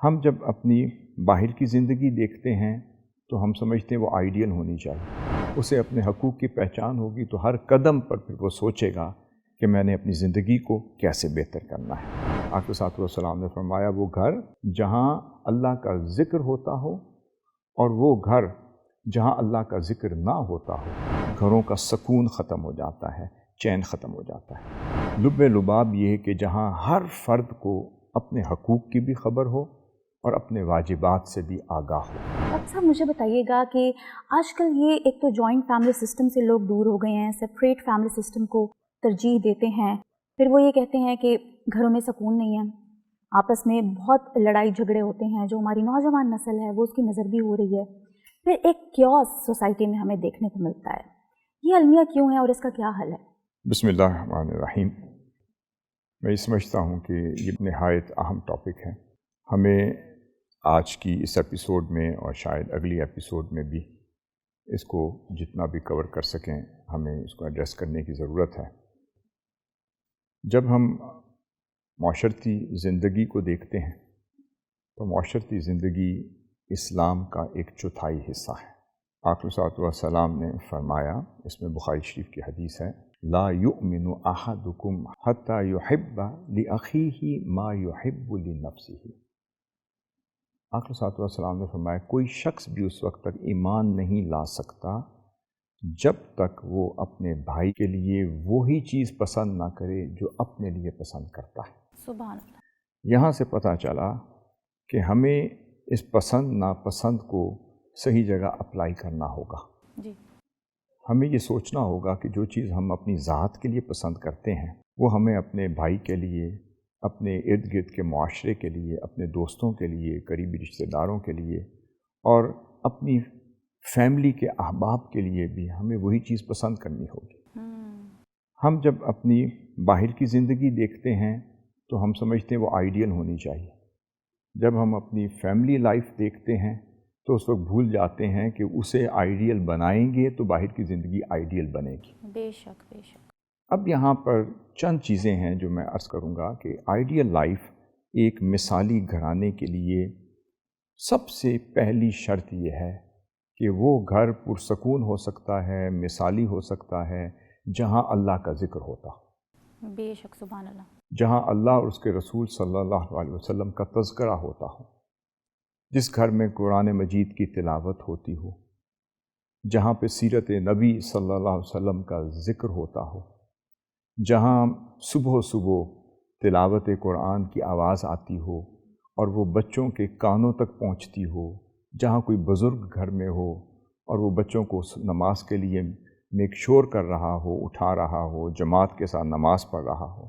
ہم جب اپنی باہر کی زندگی دیکھتے ہیں تو ہم سمجھتے ہیں وہ آئیڈیل ہونی چاہیے، اسے اپنے حقوق کی پہچان ہوگی تو ہر قدم پر پھر وہ سوچے گا کہ میں نے اپنی زندگی کو کیسے بہتر کرنا ہے۔ آقا صلی اللہ علیہ وسلم نے فرمایا وہ گھر جہاں اللہ کا ذکر ہوتا ہو اور وہ گھر جہاں اللہ کا ذکر نہ ہوتا ہو، گھروں کا سکون ختم ہو جاتا ہے، چین ختم ہو جاتا ہے۔ لب لباب یہ ہے کہ جہاں ہر فرد کو اپنے حقوق کی بھی خبر ہو اور اپنے واجبات سے بھی آگاہ ہو۔ ڈاکٹر صاحب مجھے بتائیے گا کہ آج کل یہ ایک تو جوائنٹ فیملی سسٹم سے لوگ دور ہو گئے ہیں، سپریٹ فیملی سسٹم کو ترجیح دیتے ہیں، پھر وہ یہ کہتے ہیں کہ گھروں میں سکون نہیں ہے، آپس میں بہت لڑائی جھگڑے ہوتے ہیں، جو ہماری نوجوان نسل ہے وہ اس کی نظر بھی ہو رہی ہے، پھر ایک کیوس سوسائٹی میں ہمیں دیکھنے کو ملتا ہے۔ یہ المیہ کیوں ہے اور اس کا کیا حل ہے؟ بسم اللہ الرحمن الرحیم۔ میں یہ سمجھتا ہوں کہ یہ نہایت اہم ٹاپک ہے، ہمیں آج کی اس ایپیسوڈ میں اور شاید اگلی ایپیسوڈ میں بھی اس کو جتنا بھی کور کر سکیں ہمیں اس کو ایڈریس کرنے کی ضرورت ہے۔ جب ہم معاشرتی زندگی کو دیکھتے ہیں تو معاشرتی زندگی اسلام کا ایک چوتھائی حصہ ہے۔ آقا صلی اللہ علیہ وسلم نے فرمایا، اس میں بخاری شریف کی حدیث ہے، لا یؤمن احدکم حتی یحب لاخیہ ما یحب لنفسہ۔ آقا صلی اللہ علیہ وسلم نے فرمایا کوئی شخص بھی اس وقت تک ایمان نہیں لا سکتا جب تک وہ اپنے بھائی کے لیے وہی چیز پسند نہ کرے جو اپنے لیے پسند کرتا ہے۔ سبحان اللہ۔ یہاں سے پتہ چلا کہ ہمیں اس پسند ناپسند کو صحیح جگہ اپلائی کرنا ہوگا۔ جی، ہمیں یہ سوچنا ہوگا کہ جو چیز ہم اپنی ذات کے لیے پسند کرتے ہیں وہ ہمیں اپنے بھائی کے لیے، اپنے ارد گرد کے معاشرے کے لیے، اپنے دوستوں کے لیے، قریبی رشتہ داروں کے لیے اور اپنی فیملی کے احباب کے لیے بھی ہمیں وہی چیز پسند کرنی ہوگی۔ ہم جب اپنی باہر کی زندگی دیکھتے ہیں تو ہم سمجھتے ہیں وہ آئیڈیل ہونی چاہیے، جب ہم اپنی فیملی لائف دیکھتے ہیں تو اس وقت بھول جاتے ہیں کہ اسے آئیڈیل بنائیں گے تو باہر کی زندگی آئیڈیل بنے گی۔ بے شک بے شک۔ اب یہاں پر چند چیزیں ہیں جو میں عرض کروں گا کہ آئیڈیل لائف ایک مثالی گھرانے کے لیے سب سے پہلی شرط یہ ہے کہ وہ گھر پرسکون ہو سکتا ہے، مثالی ہو سکتا ہے، جہاں اللہ کا ذکر ہوتا ہو، بے شک، سبحان اللہ۔ جہاں اللہ اور اس کے رسول صلی اللہ علیہ وسلم کا تذکرہ ہوتا ہو، جس گھر میں قرآن مجید کی تلاوت ہوتی ہو، جہاں پہ سیرت نبی صلی اللہ علیہ وسلم کا ذکر ہوتا ہو، جہاں صبح صبح تلاوت قرآن کی آواز آتی ہو اور وہ بچوں کے کانوں تک پہنچتی ہو، جہاں کوئی بزرگ گھر میں ہو اور وہ بچوں کو نماز کے لیے میک شور کر رہا ہو، اٹھا رہا ہو، جماعت کے ساتھ نماز پڑھ رہا ہو،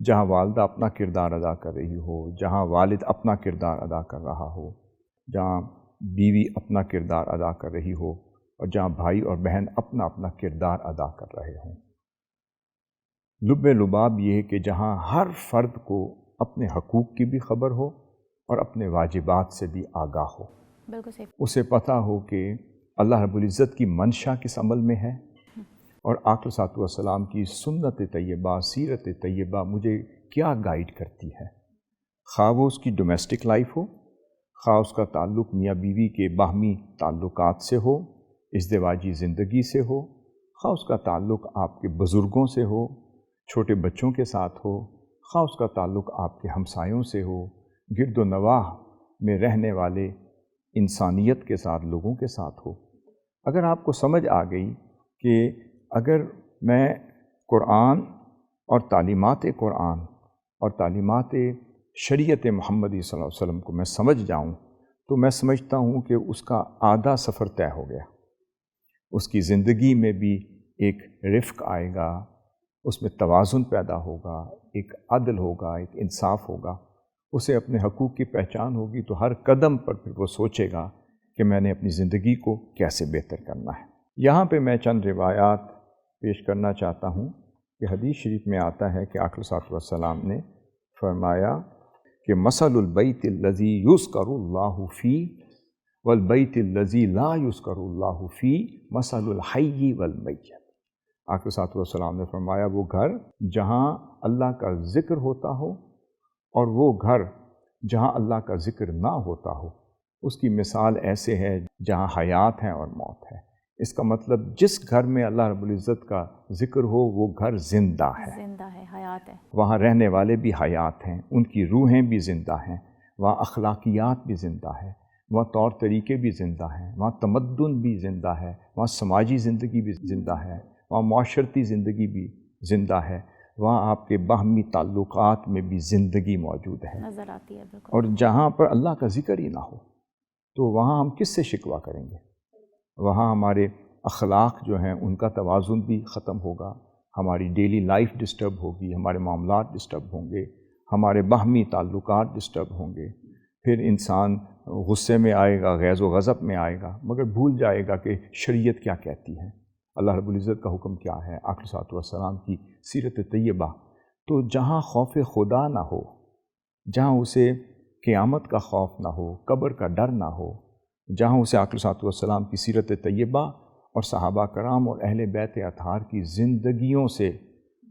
جہاں والدہ اپنا کردار ادا کر رہی ہو، جہاں والد اپنا کردار ادا کر رہا ہو، جہاں بیوی اپنا کردار ادا کر رہی ہو اور جہاں بھائی اور بہن اپنا اپنا کردار ادا کر رہے ہوں۔ لب لباب یہ ہے کہ جہاں ہر فرد کو اپنے حقوق کی بھی خبر ہو اور اپنے واجبات سے بھی آگاہ ہو، بالکل صحیح۔ اسے پتہ ہو کہ اللہ رب العزت کی منشا کس عمل میں ہے اور آقا صلی اللہ علیہ وسلم کی سنت طیبہ، سیرت طیبہ مجھے کیا گائیڈ کرتی ہے، خواہ وہ اس کی ڈومیسٹک لائف ہو، خواہ اس کا تعلق میاں بیوی کے باہمی تعلقات سے ہو، ازدواجی زندگی سے ہو، خواہ اس کا تعلق آپ کے بزرگوں سے ہو، چھوٹے بچوں کے ساتھ ہو، خواہ اس کا تعلق آپ کے ہمسایوں سے ہو، گرد و نواح میں رہنے والے انسانیت کے ساتھ، لوگوں کے ساتھ ہو۔ اگر آپ کو سمجھ آ گئی کہ اگر میں قرآن اور تعلیمات قرآن اور تعلیمات شریعت محمدی صلی اللہ علیہ وسلم کو میں سمجھ جاؤں تو میں سمجھتا ہوں کہ اس کا آدھا سفر طے ہو گیا، اس کی زندگی میں بھی ایک رفق آئے گا، اس میں توازن پیدا ہوگا، ایک عدل ہوگا، ایک انصاف ہوگا، اسے اپنے حقوق کی پہچان ہوگی تو ہر قدم پر پھر وہ سوچے گا کہ میں نے اپنی زندگی کو کیسے بہتر کرنا ہے۔ یہاں پہ میں چند روایات پیش کرنا چاہتا ہوں کہ حدیث شریف میں آتا ہے کہ آقا صلی اللہ علیہ وسلم نے فرمایا کہ مثل البیت الذی یذکر اللہ فیہ والبیت الذی لا یذکر اللہ فیہ مثل الحی والمیت۔ آقا صلی اللہ علیہ وسلم نے فرمایا وہ گھر جہاں اللہ کا ذکر ہوتا ہو اور وہ گھر جہاں اللہ کا ذکر نہ ہوتا ہو اس کی مثال ایسے ہے جہاں حیات ہے اور موت ہے۔ اس کا مطلب جس گھر میں اللہ رب العزت کا ذکر ہو وہ گھر زندہ ہے، حیات ہے، وہاں رہنے والے بھی حیات ہیں، ان کی روحیں بھی زندہ ہیں، وہاں اخلاقیات بھی زندہ ہے، وہاں طور طریقے بھی زندہ ہیں، وہاں تمدن بھی زندہ ہے، وہاں سماجی زندگی بھی زندہ ہے، وہاں معاشرتی زندگی بھی زندہ ہے، وہاں آپ کے باہمی تعلقات میں بھی زندگی موجود ہے نظر آتی ہے بالکل۔ اور جہاں پر اللہ کا ذکر ہی نہ ہو تو وہاں ہم کس سے شکوہ کریں گے؟ وہاں ہمارے اخلاق جو ہیں ان کا توازن بھی ختم ہوگا، ہماری ڈیلی لائف ڈسٹرب ہوگی، ہمارے معاملات ڈسٹرب ہوں گے، ہمارے باہمی تعلقات ڈسٹرب ہوں گے، پھر انسان غصے میں آئے گا، غیظ و غضب میں آئے گا، مگر بھول جائے گا کہ شریعت کیا کہتی ہے، اللہ رب العزت کا حکم کیا ہے، آقا صلی اللہ علیہ وسلم کی سیرت طیبہ۔ تو جہاں خوف خدا نہ ہو، جہاں اسے قیامت کا خوف نہ ہو، قبر کا ڈر نہ ہو، جہاں اسے آقا صلی اللہ علیہ وسلم کی سیرت طیبہ اور صحابہ کرام اور اہل بیت اطہار کی زندگیوں سے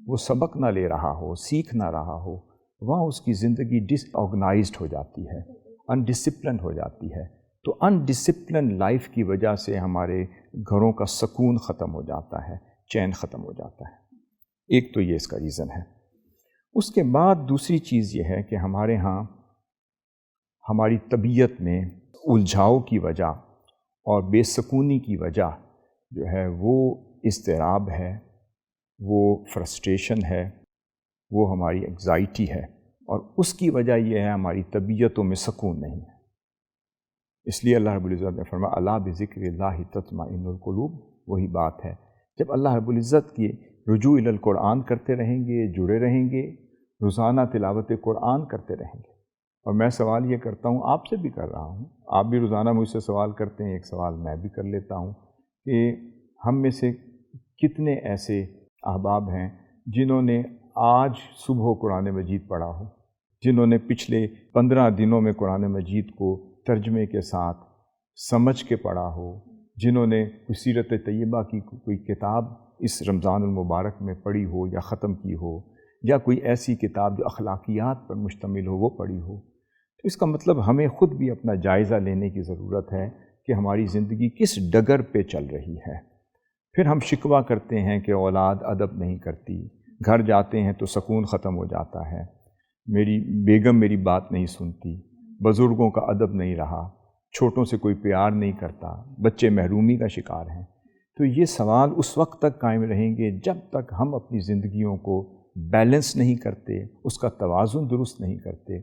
وہ سبق نہ لے رہا ہو، سیکھ نہ رہا ہو، وہاں اس کی زندگی ڈس آرگنائزڈ ہو جاتی ہے، انڈسپلن ہو جاتی ہے۔ تو انڈسپلن لائف کی وجہ سے ہمارے گھروں کا سکون ختم ہو جاتا ہے، چین ختم ہو جاتا ہے۔ ایک تو یہ اس کا ریزن ہے۔ اس کے بعد دوسری چیز یہ ہے کہ ہمارے ہاں ہماری طبیعت میں الجھاؤ کی وجہ اور بے سکونی کی وجہ جو ہے وہ اضطراب ہے، وہ فرسٹریشن ہے، وہ ہماری انگزائٹی ہے، اور اس کی وجہ یہ ہے ہماری طبیعتوں میں سکون نہیں ہے۔ اس لیے اللہ رب العزت نے فرمایا الا بذکر اللہ تطمئن القلوب، وہی بات ہے جب اللہ رب العزت کی رجوع الی القرآن کرتے رہیں گے، جڑے رہیں گے، روزانہ تلاوت قرآن کرتے رہیں گے۔ اور میں سوال یہ کرتا ہوں، آپ سے بھی کر رہا ہوں، آپ بھی روزانہ مجھ سے سوال کرتے ہیں، ایک سوال میں بھی کر لیتا ہوں کہ ہم میں سے کتنے ایسے احباب ہیں جنہوں نے آج صبح قرآن مجید پڑھا ہو، جنہوں نے پچھلے 15 دنوں میں قرآن مجید کو ترجمے کے ساتھ سمجھ کے پڑھا ہو، جنہوں نے کوئی سیرت طیبہ کی کوئی کتاب اس رمضان المبارک میں پڑھی ہو یا ختم کی ہو، یا کوئی ایسی کتاب جو اخلاقیات پر مشتمل ہو وہ پڑھی ہو۔ تو اس کا مطلب ہمیں خود بھی اپنا جائزہ لینے کی ضرورت ہے کہ ہماری زندگی کس ڈگر پہ چل رہی ہے۔ پھر ہم شکوہ کرتے ہیں کہ اولاد ادب نہیں کرتی، گھر جاتے ہیں تو سکون ختم ہو جاتا ہے، میری بیگم میری بات نہیں سنتی، بزرگوں کا ادب نہیں رہا، چھوٹوں سے کوئی پیار نہیں کرتا، بچے محرومی کا شکار ہیں۔ تو یہ سوال اس وقت تک قائم رہیں گے جب تک ہم اپنی زندگیوں کو بیلنس نہیں کرتے، اس کا توازن درست نہیں کرتے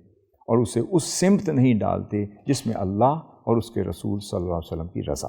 اور اسے اس سمت نہیں ڈالتے جس میں اللہ اور اس کے رسول صلی اللہ علیہ وسلم کی رضا۔